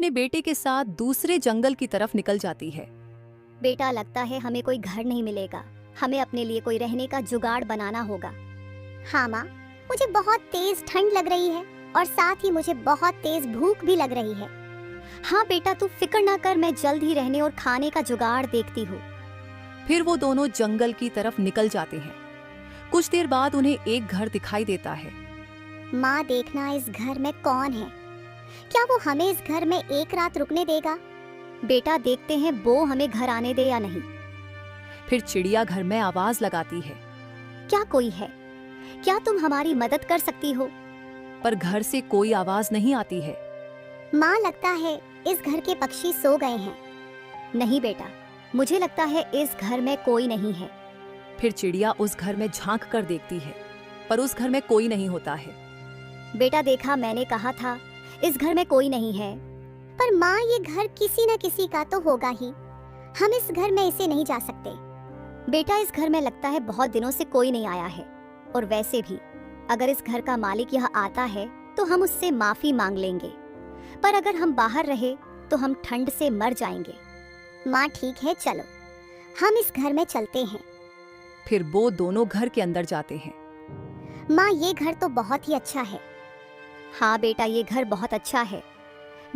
अपने बेटे के साथ दूसरे जंगल की तरफ निकल जाती है। बेटा, लगता है हमें कोई घर नहीं मिलेगा। हमें अपने लिए कोई रहने का जुगाड़ बनाना होगा। हाँ माँ, मुझे बहुत तेज ठंड लग रही है और साथ ही मुझे बहुत तेज भूख भी लग रही है। हाँ बेटा, तू फिक्र ना कर, मैं जल्द ही रहने और खाने का जुगाड़ देखती हूँ। फिर वो दोनों जंगल की तरफ निकल जाते हैं। कुछ देर बाद उन्हें एक घर दिखाई देता है। माँ देखना, इस घर में कौन है? क्या वो हमें इस घर में एक रात रुकने देगा? बेटा देखते हैं वो हमें घर आने दे या नहीं। फिर चिड़िया घर में आवाज लगाती है। क्या कोई है? क्या तुम हमारी मदद कर सकती हो? पर घर से कोई आवाज नहीं आती है। माँ, लगता है इस घर के पक्षी सो गए हैं। नहीं बेटा, मुझे लगता है इस घर में कोई नहीं है। फिर चिड़िया उस घर में झांक कर देखती है, पर उस घर में कोई नहीं होता है। बेटा देखा, मैंने कहा था इस घर में कोई नहीं है। पर माँ, ये घर किसी न किसी का तो होगा ही। हम इस घर में इसे नहीं जा सकते। बेटा, इस घर में लगता है बहुत दिनों से कोई नहीं आया है। और वैसे भी अगर इस घर का मालिक यहाँ आता है तो हम उससे माफी मांग लेंगे। पर अगर हम बाहर रहे तो हम ठंड से मर जाएंगे। माँ ठीक है, चलो हम इस घर में चलते हैं। फिर वो दोनों घर के अंदर जाते हैं। माँ, ये घर तो बहुत ही अच्छा है। हाँ बेटा, ये घर बहुत अच्छा है।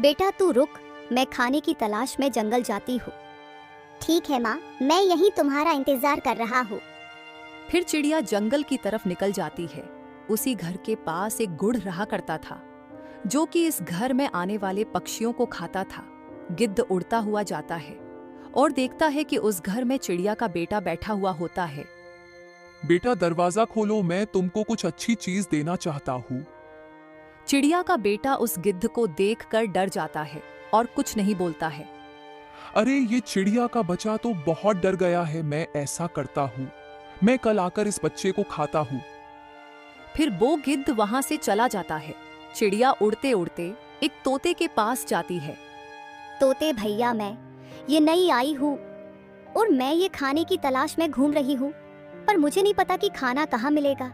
बेटा तू रुक, मैं खाने की तलाश में जंगल जाती हूँ। ठीक है माँ, मैं यहीं तुम्हारा इंतजार कर रहा हूँ। फिर चिड़िया जंगल की तरफ निकल जाती है। उसी घर के पास एक गुड़ रहा करता था, जो कि इस घर में आने वाले पक्षियों को खाता था। गिद्ध उड़ता हुआ जाता है और देखता है कि उस घर में चिड़िया का बेटा बैठा हुआ होता है। बेटा दरवाजा खोलो, मैं तुमको कुछ अच्छी चीज देना चाहता हूँ। चिड़िया का बेटा उस गिद्ध को देखकर डर जाता है और कुछ नहीं बोलता है। अरे ये चिड़िया का बच्चा तो बहुत डर गया है। मैं ऐसा करता हूँ, मैं कल आकर इस बच्चे को खाता हूँ। फिर वो गिद्ध वहां से चला जाता है। चिड़िया उड़ते उड़ते एक तोते के पास जाती है। तोते भैया, मैं ये नई आई हूँ और मैं ये खाने की तलाश में घूम रही हूँ, पर मुझे नहीं पता कि खाना कहाँ मिलेगा।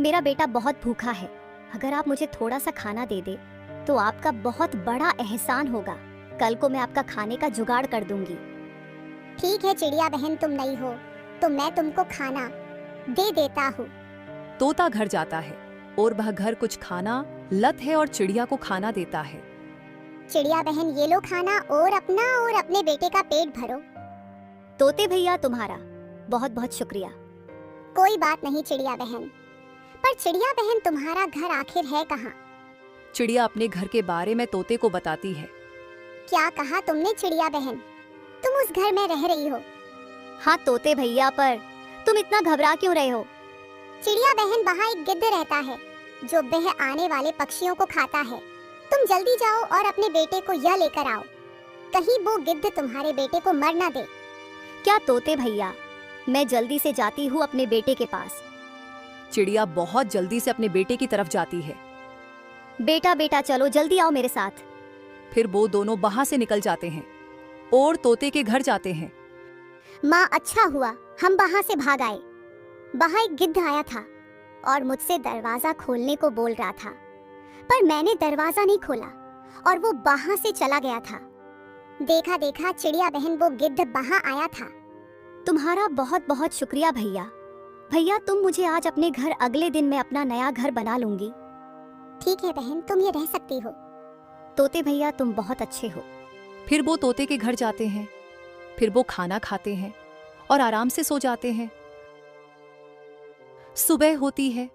मेरा बेटा बहुत भूखा है। अगर आप मुझे थोड़ा सा खाना दे दे तो आपका बहुत बड़ा एहसान होगा। कल को मैं आपका खाने का जुगाड़ कर दूंगी। ठीक है चिड़िया बहन, तुम नहीं हो तो मैं तुमको खाना दे देता हूँ। तोता घर जाता है और वह घर कुछ खाना लत है और चिड़िया को खाना देता है। चिड़िया बहन, ये लो खाना और अपना और अपने बेटे का पेट भरो। तोते भैया, तुम्हारा बहुत बहुत शुक्रिया। कोई बात नहीं चिड़िया बहन। पर चिड़िया बहन, तुम्हारा घर आखिर है कहाँ? चिड़िया अपने घर के बारे में तोते को बताती है। क्या कहा तुमने चिड़िया बहन? तुम उस घर में रह रही हो? हाँ तोते भैया, पर तुम इतना घबरा क्यों रहे हो? चिड़िया बहन, वहाँ एक गिद्ध रहता है जो वह आने वाले पक्षियों को खाता है। तुम जल्दी जाओ और अपने बेटे को यह लेकर आओ। कहीं वो गिद्ध तुम्हारे बेटे को मर ना दे। क्या तोते भैया, मैं जल्दी से जाती हूँ अपने बेटे के पास। चिड़िया बहुत जल्दी से अपने बेटे की तरफ जाती है। बेटा बेटा, चलो जल्दी आओ मेरे साथ। फिर वो दोनों वहां से निकल जाते हैं और तोते के घर जाते हैं। माँ, अच्छा हुआ हम वहाँ से भाग आए। वहाँ एक गिद्ध आया था और मुझसे दरवाजा खोलने को बोल रहा था, पर मैंने दरवाजा नहीं खोला और वो वहाँ से चला गया था। देखा देखा चिड़िया बहन, वो गिद्ध वहाँ आया था। तुम्हारा बहुत बहुत शुक्रिया भैया। भैया, तुम मुझे आज अपने घर अगले दिन में अपना नया घर बना लूंगी। ठीक है बहन, तुम ये रह सकती हो। तोते भैया, तुम बहुत अच्छे हो। फिर वो तोते के घर जाते हैं। फिर वो खाना खाते हैं और आराम से सो जाते हैं। सुबह होती है।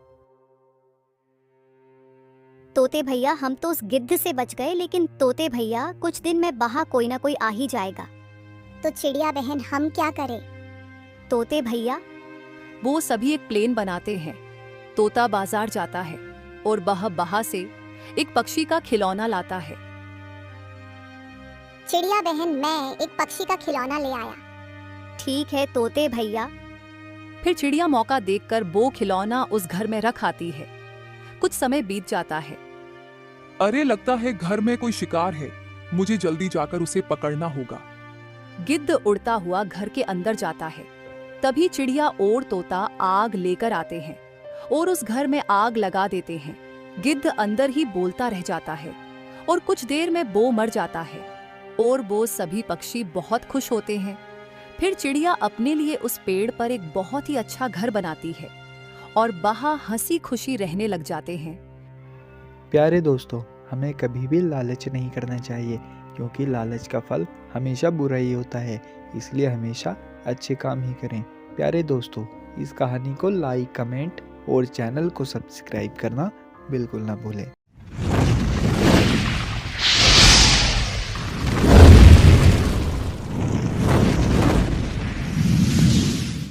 तोते भैया, हम तो उस गिद्ध से बच गए, लेकिन तोते भैया कुछ दिन में वहाँ कोई ना कोई आ ही जाएगा। तो चिड़िया बहन, हम क्या करें? तोते भैया, वो सभी एक प्लेन बनाते हैं। तोता बाजार जाता है और वह बाहर से एक पक्षी का खिलौना लाता है। चिड़िया बहन, मैं एक पक्षी का खिलौना ले आया। ठीक है तोते भैया। फिर चिड़िया मौका देखकर वो खिलौना उस घर में रख आती है। कुछ समय बीत जाता है। अरे लगता है घर में कोई शिकार है, मुझे जल्दी जाकर उसे पकड़ना होगा। गिद्ध उड़ता हुआ घर के अंदर जाता है। तभी चिड़िया और तोता आग लेकर आते हैं और उस घर में आग लगा देते हैं। गिद्ध अंदर ही बोलता रह जाता है और कुछ देर में बो मर जाता है और वो सभी पक्षी बहुत खुश होते हैं। फिर चिड़िया अपने लिए उस पेड़ पर एक बहुत ही अच्छा घर बनाती है और वहाँ हंसी खुशी रहने लग जाते हैं। प्यारे दोस्तों, हमें कभी भी लालच नहीं करना चाहिए, क्योंकि लालच का फल हमेशा बुरा ही होता है। इसलिए हमेशा अच्छे काम ही करें। प्यारे दोस्तों, इस कहानी को लाइक, कमेंट और चैनल को सब्सक्राइब करना बिल्कुल ना भूलें।